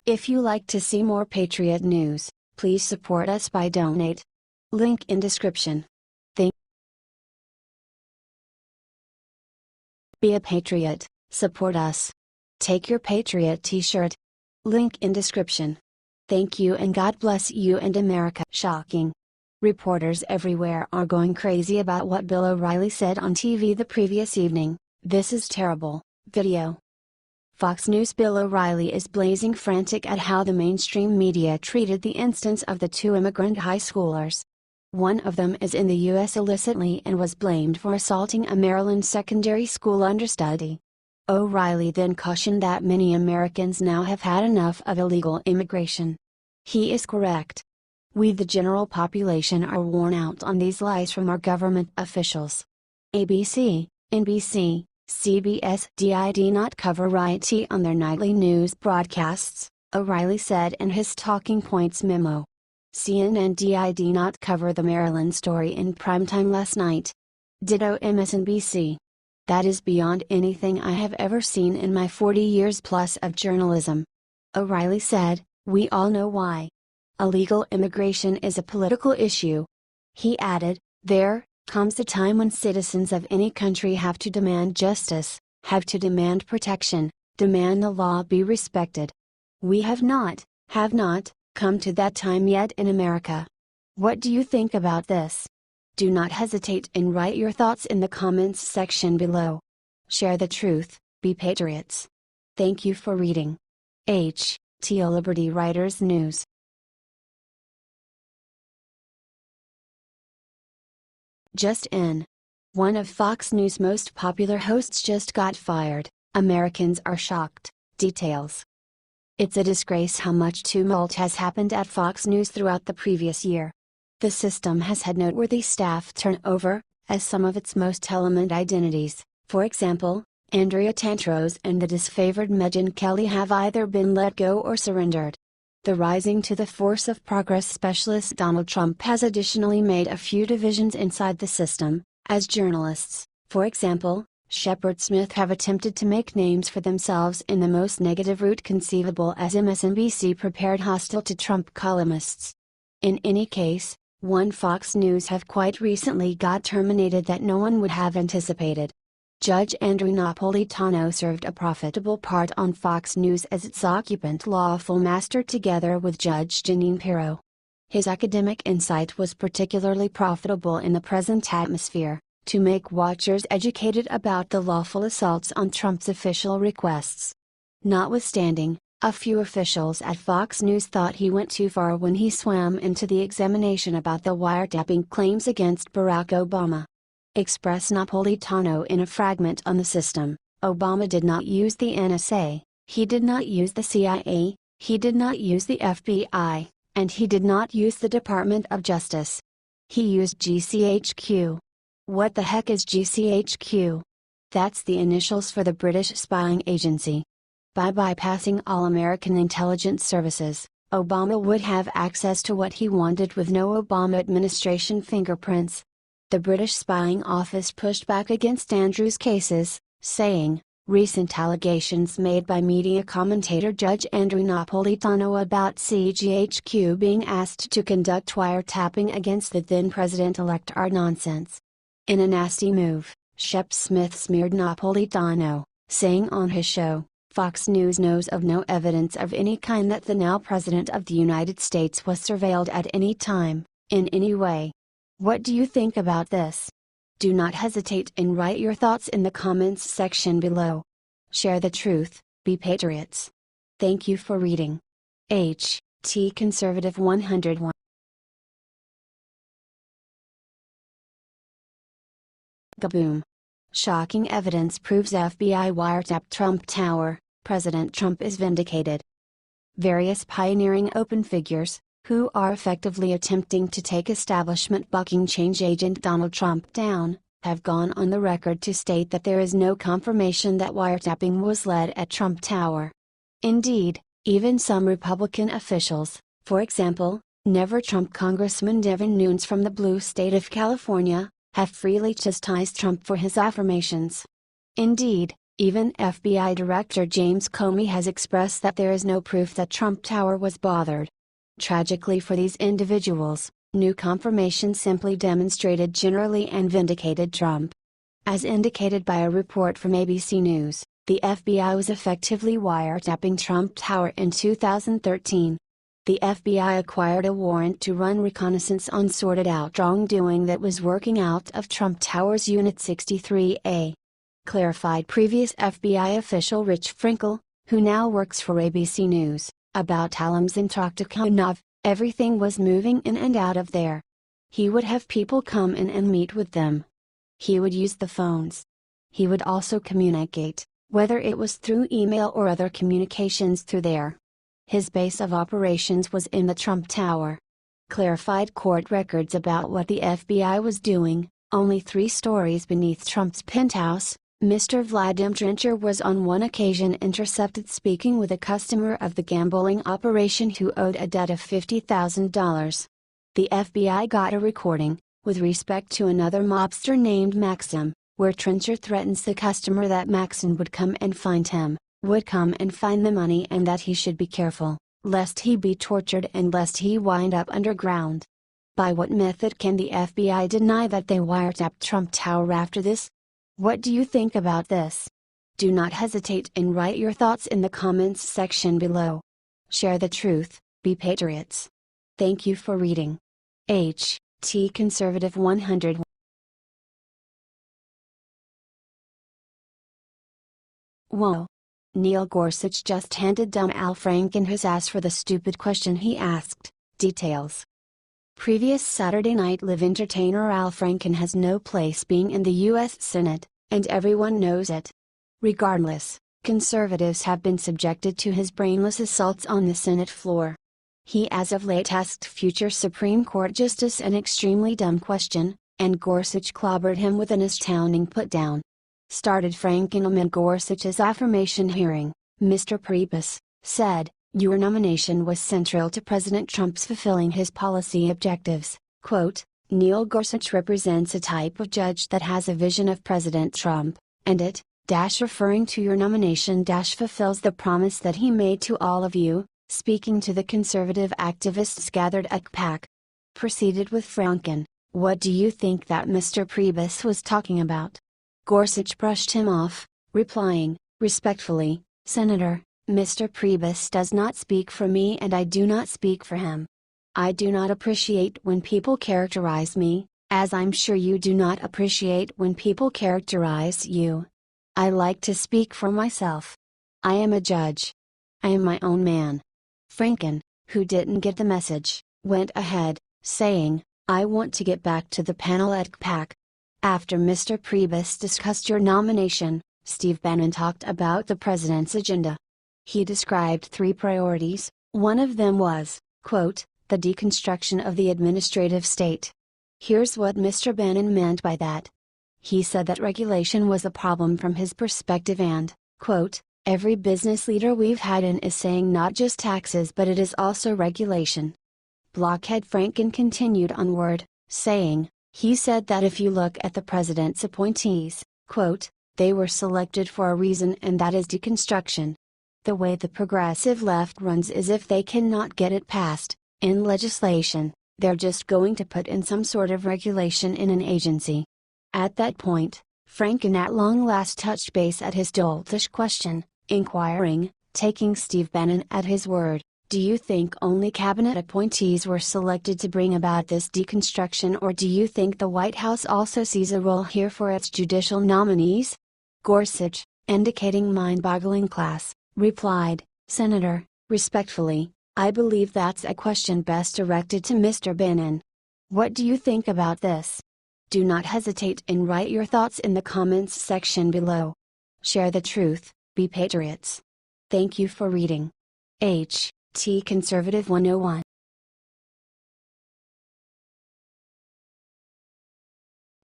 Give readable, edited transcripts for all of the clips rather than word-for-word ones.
If you like to see more Patriot news, please support us by donate. Link in description. Be a patriot, support us. Take your Patriot t-shirt. Link in description. Thank you and God bless you and America. Shocking. Reporters everywhere are going crazy about what Bill O'Reilly said on TV the previous evening. This is terrible. Video. Fox News Bill O'Reilly is blazing frantic at how the mainstream media treated the instance of the two immigrant high schoolers. One of them is in the U.S. illicitly and was blamed for assaulting a Maryland secondary school understudy. O'Reilly then cautioned that many Americans now have had enough of illegal immigration. He is correct. We, the general population, are worn out on these lies from our government officials. ABC, NBC, CBS did not cover RIT on their nightly news broadcasts, O'Reilly said in his Talking Points memo. CNN did not cover the Maryland story in primetime last night. Ditto MSNBC. That is beyond anything I have ever seen in my 40 years plus of journalism. O'Reilly said, "We all know why. Illegal immigration is a political issue." He added, "There comes a time when citizens of any country have to demand justice, have to demand protection, demand the law be respected. We have not come to that time yet in America. What do you think about this? Do not hesitate and write your thoughts in the comments section below. Share the truth, be patriots." Thank you for reading. T.O. Liberty Writers News. Just in. One of Fox News' most popular hosts just got fired. Americans are shocked. Details. It's a disgrace how much tumult has happened at Fox News throughout the previous year. The system has had noteworthy staff turnover, as some of its most eminent identities, for example, Andrea Tantros and the disfavored Megyn Kelly, have either been let go or surrendered. The rising to the force of progress specialist Donald Trump has additionally made a few divisions inside the system, as journalists, for example, Shepard Smith, have attempted to make names for themselves in the most negative route conceivable as MSNBC prepared hostile to Trump columnists. In any case, one Fox News have quite recently got terminated that no one would have anticipated. Judge Andrew Napolitano served a profitable part on Fox News as its occupant lawful master together with Judge Jeanine Pirro. His academic insight was particularly profitable in the present atmosphere, to make watchers educated about the lawful assaults on Trump's official requests. Notwithstanding, a few officials at Fox News thought he went too far when he swam into the examination about the wiretapping claims against Barack Obama. Express Napolitano in a fragment on the system, Obama did not use the NSA, he did not use the CIA, he did not use the FBI, and he did not use the Department of Justice. He used GCHQ. What the heck is GCHQ? That's the initials for the British spying agency. By bypassing all American intelligence services, Obama would have access to what he wanted with no Obama administration fingerprints. The British spying office pushed back against Andrew's cases, saying, recent allegations made by media commentator Judge Andrew Napolitano about CGHQ being asked to conduct wiretapping against the then president-elect are nonsense. In a nasty move, Shep Smith smeared Napolitano, saying on his show, Fox News knows of no evidence of any kind that the now President of the United States was surveilled at any time, in any way. What do you think about this? Do not hesitate and write your thoughts in the comments section below. Share the truth, be patriots. Thank you for reading. T Conservative 101. Kaboom! Shocking evidence proves FBI wiretapped Trump Tower, President Trump is vindicated. Various pioneering open figures, who are effectively attempting to take establishment bucking change agent Donald Trump down, have gone on the record to state that there is no confirmation that wiretapping was led at Trump Tower. Indeed, even some Republican officials, for example, Never Trump Congressman Devin Nunes from the blue state of California, have freely chastised Trump for his affirmations. Indeed, Even FBI Director James Comey has expressed that there is no proof that Trump Tower was bothered. Tragically for these individuals, new confirmation simply demonstrated generally and vindicated Trump. As indicated by a report from ABC News, the FBI was effectively wiretapping Trump Tower in 2013. The FBI acquired a warrant to run reconnaissance on sorted-out wrongdoing that was working out of Trump Tower's Unit 63A. Clarified previous FBI official Rich Frankel, who now works for ABC News, about Alam's and Traktakhanov, everything was moving in and out of there. He would have people come in and meet with them. He would use the phones. He would also communicate, whether it was through email or other communications through there. His base of operations was in the Trump Tower. Clarified court records about what the FBI was doing. Only 3 stories beneath Trump's penthouse, Mr. Vladimir Drencher was on one occasion intercepted speaking with a customer of the gambling operation who owed a debt of $50,000. The FBI got a recording, with respect to another mobster named Maxim, where Drencher threatens the customer that Maxim would come and find him, would come and find the money, and that he should be careful, lest he be tortured and lest he wind up underground. By what method can the FBI deny that they wiretapped Trump Tower after this? What do you think about this? Do not hesitate and write your thoughts in the comments section below. Share the truth, be patriots. Thank you for reading. H.T. Conservative 100. Whoa. Neil Gorsuch just handed down Al Franken his ass for the stupid question he asked. Details. Previous Saturday Night Live entertainer Al Franken has no place being in the U.S. Senate, and everyone knows it. Regardless, conservatives have been subjected to his brainless assaults on the Senate floor. He as of late asked future Supreme Court Justice an extremely dumb question, and Gorsuch clobbered him with an astounding put-down. Started Franken amid Gorsuch's affirmation hearing, Mr. Priebus said, "Your nomination was central to President Trump's fulfilling his policy objectives." Quote, Neil Gorsuch represents a type of judge that has a vision of President Trump, and it, referring to your nomination fulfills the promise that he made to all of you, speaking to the conservative activists gathered at CPAC. Proceeded with Franken, "What do you think that Mr. Priebus was talking about?" Gorsuch brushed him off, replying, "Respectfully, Senator, Mr. Priebus does not speak for me and I do not speak for him. I do not appreciate when people characterize me, as I'm sure you do not appreciate when people characterize you. I like to speak for myself. I am a judge. I am my own man." Franken, who didn't get the message, went ahead, saying, "I want to get back to the panel at CPAC. After Mr. Priebus discussed your nomination, Steve Bannon talked about the president's agenda. He described 3 priorities. One of them was, quote, the deconstruction of the administrative state. Here's what Mr. Bannon meant by that. He said that regulation was a problem from his perspective and, quote, every business leader we've had in is saying not just taxes but it is also regulation." Blockhead Franken continued onward, saying, "He said that if you look at the president's appointees, quote, they were selected for a reason and that is deconstruction. The way the progressive left runs is if they cannot get it passed, in legislation, they're just going to put in some sort of regulation in an agency." At that point, Franken at long last touched base at his doltish question, inquiring, taking Steve Bannon at his word, "Do you think only cabinet appointees were selected to bring about this deconstruction, or do you think the White House also sees a role here for its judicial nominees?" Gorsuch, indicating mind-boggling class, replied, "Senator, respectfully, I believe that's a question best directed to Mr. Bannon. What do you think about this? Do not hesitate and write your thoughts in the comments section below. Share the truth, be patriots. Thank you for reading. H.T. Conservative 101.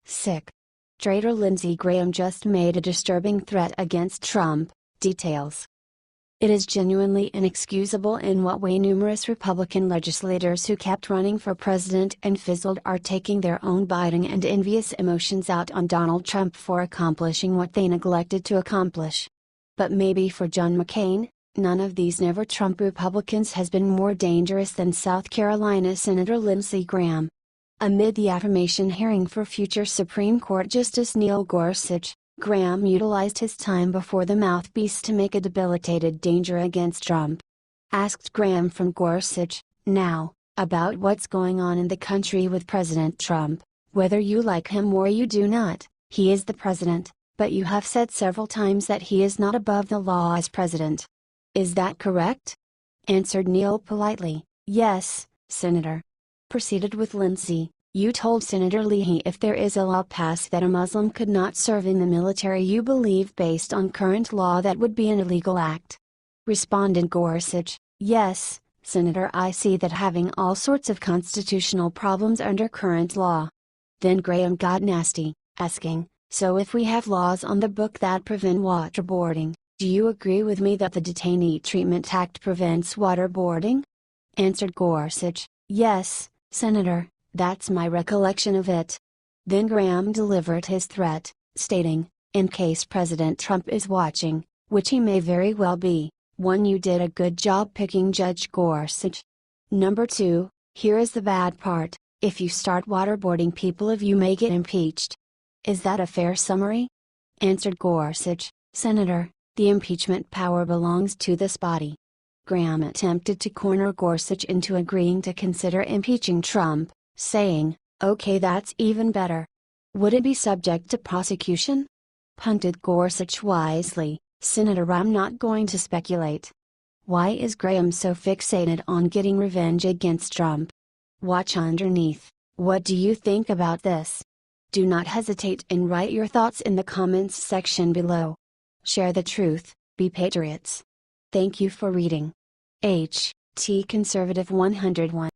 Sick. Traitor Lindsey Graham just made a disturbing threat against Trump. Details. It is genuinely inexcusable in what way numerous Republican legislators who kept running for president and fizzled are taking their own biting and envious emotions out on Donald Trump for accomplishing what they neglected to accomplish. But maybe for John McCain, none of these never-Trump Republicans has been more dangerous than South Carolina Senator Lindsey Graham. Amid the affirmation hearing for future Supreme Court Justice Neil Gorsuch, Graham utilized his time before the mouthpiece to make a debilitated danger against Trump. Asked Graham from Gorsuch, now, about what's going on in the country with President Trump, whether you like him or you do not, he is the president, but you have said several times that he is not above the law as president. Is that correct? Answered Neil politely, yes, Senator. Proceeded with Lindsey. You told Senator Leahy if there is a law passed that a Muslim could not serve in the military, you believe based on current law that would be an illegal act. Responded Gorsuch, yes, Senator, I see that having all sorts of constitutional problems under current law. Then Graham got nasty, asking, so if we have laws on the book that prevent waterboarding, do you agree with me that the Detainee Treatment Act prevents waterboarding? Answered Gorsuch, yes, Senator. That's my recollection of it. Then Graham delivered his threat, stating, in case President Trump is watching, which he may very well be, one, you did a good job picking Judge Gorsuch. Number 2, here is the bad part, if you start waterboarding people, you may get impeached. Is that a fair summary? Answered Gorsuch, Senator, the impeachment power belongs to this body. Graham attempted to corner Gorsuch into agreeing to consider impeaching Trump, saying, okay, that's even better. Would it be subject to prosecution? Punted Gorsuch wisely, Senator, I'm not going to speculate. Why is Graham so fixated on getting revenge against Trump? Watch underneath. What do you think about this? Do not hesitate and write your thoughts in the comments section below. Share the truth, be patriots. Thank you for reading. H. T. Conservative 101